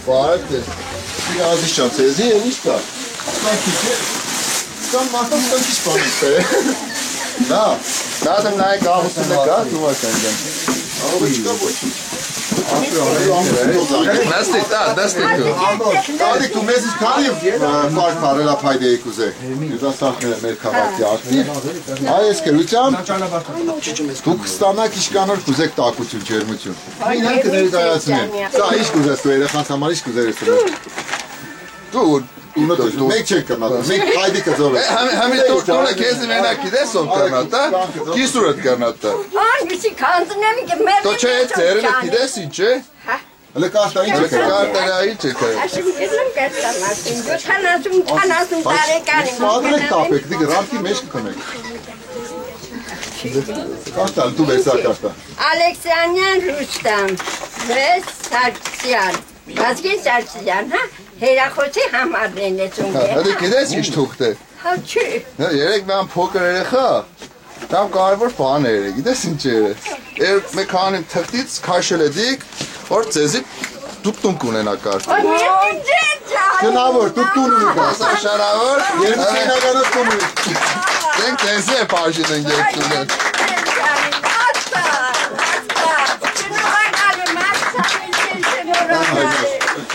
Բարև դες, իրազիս չան ծեզի են իշ կա, կան մարդան կան կիշ պանից է, նա դեմ նայ գաղուսին է կա, դու ասեն դեմ, աղով չկա ոչ, դաստի դու, տադիկ դու մեզ իս կարիվ վարկ բարելա պայդ էիք ուզեք, յուզասախ մեր կավակի ակնի, այ ես կերության, դուք ստանակ իշկանոր կուզեք տակություն, ջերմություն, ինան կներգայացնեն, սա իշ կուզես դու երեխանց համար իշ կուզեր ես դու մեկ չեք կրնատա, մեկ հայդի կզով ես Համի տուրտուրը կեզի մենակ իդես ով կրնատա, կիսուրըտ կրնատա Անգուսի կանցնեմ կը մեր Դո չէ ծերելը իդես ինչ է Հլը կարտա ինչ է կրնատա Կարտարա ինչ է կրնատա Աշիմ կեզում կրտամասին, դու թանասում տարեկանի Սպադրեք տապեք, դիգ ռամքի մեջ կքնեք Կարտալ, դու վեսա կարտա Ալեքսանյան Ռուստամ, վես Սարգսյան, Վազգեն Սարգսյան, հա, հերախոցի համարն ես ունգել Հատի կիդես ինչ թուղթ է Հա չի Երեք մյան փոքր երեխա Դամ կարևոր բան էր, գիտես ինչ էր Մեկ հանիմ թղթից քաշել է դիք Որ ծեզի դուք տունք ունենա կարգ Գնավոր, դուք տուն ունի Ասա շարավոր Երբ սենագանով տուն ունի Դենք տենզի է պաշին են գերտուն են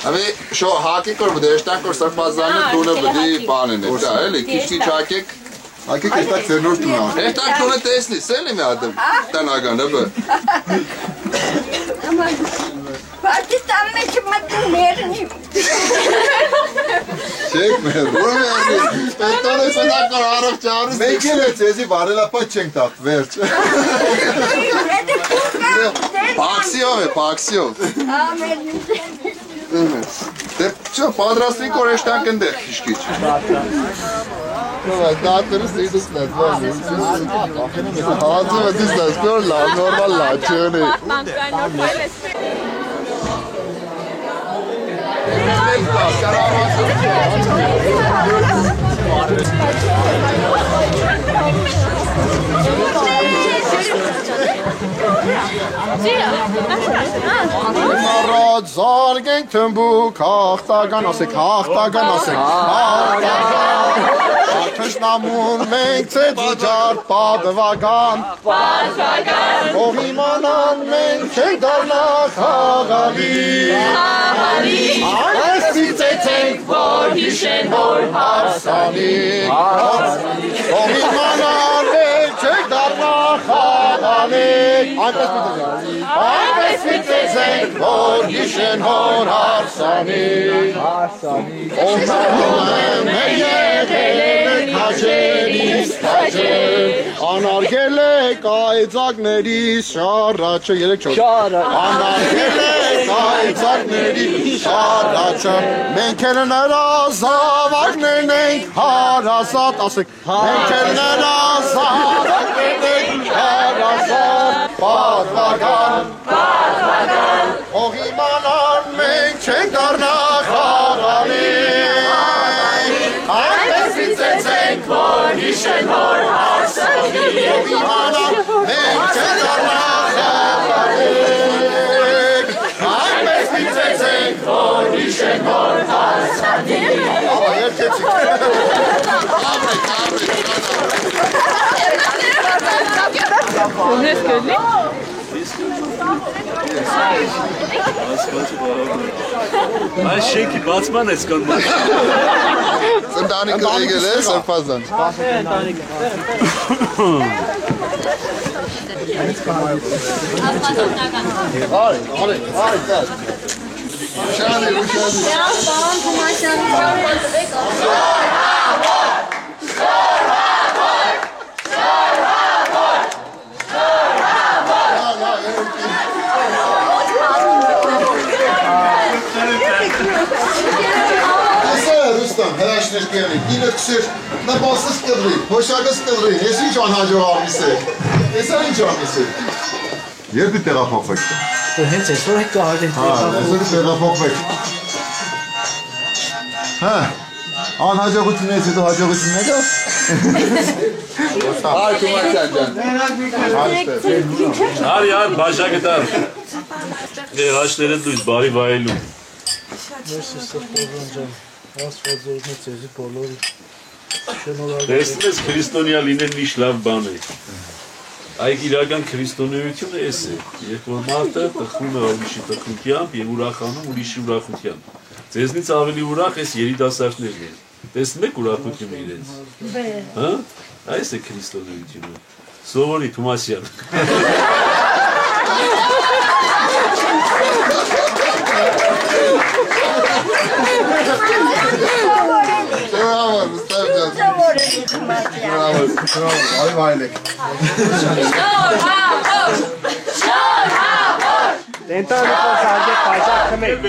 Abi şu hakik var bu deşten kor sarpazlarını tuna budi panen ne da öyle kişi çakek Hakik estak sernur tuna Deşten tuna tesli senle mi adım tan agan da bu Pakistan में चिमटन मेरनी Çek mer Bunu mu yani Tane sana kararık çağırız Meykele çezi varela paçenk tap verç Paksiyon ve paksiyon Что, подростки корешtan кенде хишкич. Ну, датları sıydırsınız. Ağzı ve dizler, görler, normaller, çöğünü. Marad zargen tümbu kahtagan asik kahtagan asik Tışnamun menkse dicar padvagan Ohimanan menkse darna khagali Asti tetek vor hishen vor harsani Ohimanan menkse darna khagali Այնպես միտեցենք, որ հիշեն հոր հարսանի Օնարում է եղել եք հաջերից հաջեր Անարգել եք այծակների շարաչը Երեք չոր Անարգել եք այծակների շարաչը Մենք էլ նրա զավակներն ենք հարազատ Ասեք, մենք էլ նրա զավակներն ենք հարազատ Պատվական, օղիմանան մենք չենք դարնա խաղալի Այնպես վիծեցենք, որ հիշեն հոր հարսանի Օղիմանան մենք չենք դարնա խաղալի Այնպես վիծեցենք, որ հիշեն հոր հարսանի Ահա երկեցիք Ունես կլի? Այս շենքի բացման ես կան Ընտանիքը եկել է սրբազան Արի, Ուշանի հրաշներ կեղնի, ինը կսեր, նպասս կլրի, հոշակս կլրի, ես ինչ անհաջող արմիս է, ես ինչ արմիս է։ Երբ տեղափոխվեք։ Հենց այսօր եք կարել Այսօր տեղափոխվեք։ Հա, Անհաջողություններից հետո հաջողությունները։ Այ Թումասյան ջան։ Արի ար բաժակը տար։ Հաշները դույս բարի վայելում։ Տեսնես քրիստոնյա լինել միշտ լավ բան է։ Այդ իրական քրիստոնեությունը էս է, երբ որ մարդը տխրում է ուրիշի տխրությամբ եւ ուրախանում ուրիշի ուրախությամբ։ Ձեզնից ավելի ուրախ էս երիտասարդներն են։ Տեսնում եք ուրախությունը իրենց։ Հա? Այս է քրիստոնեությունը։ Սովորի Թումասյան։ Դենտալը փոխարինը պայծառ խմեք։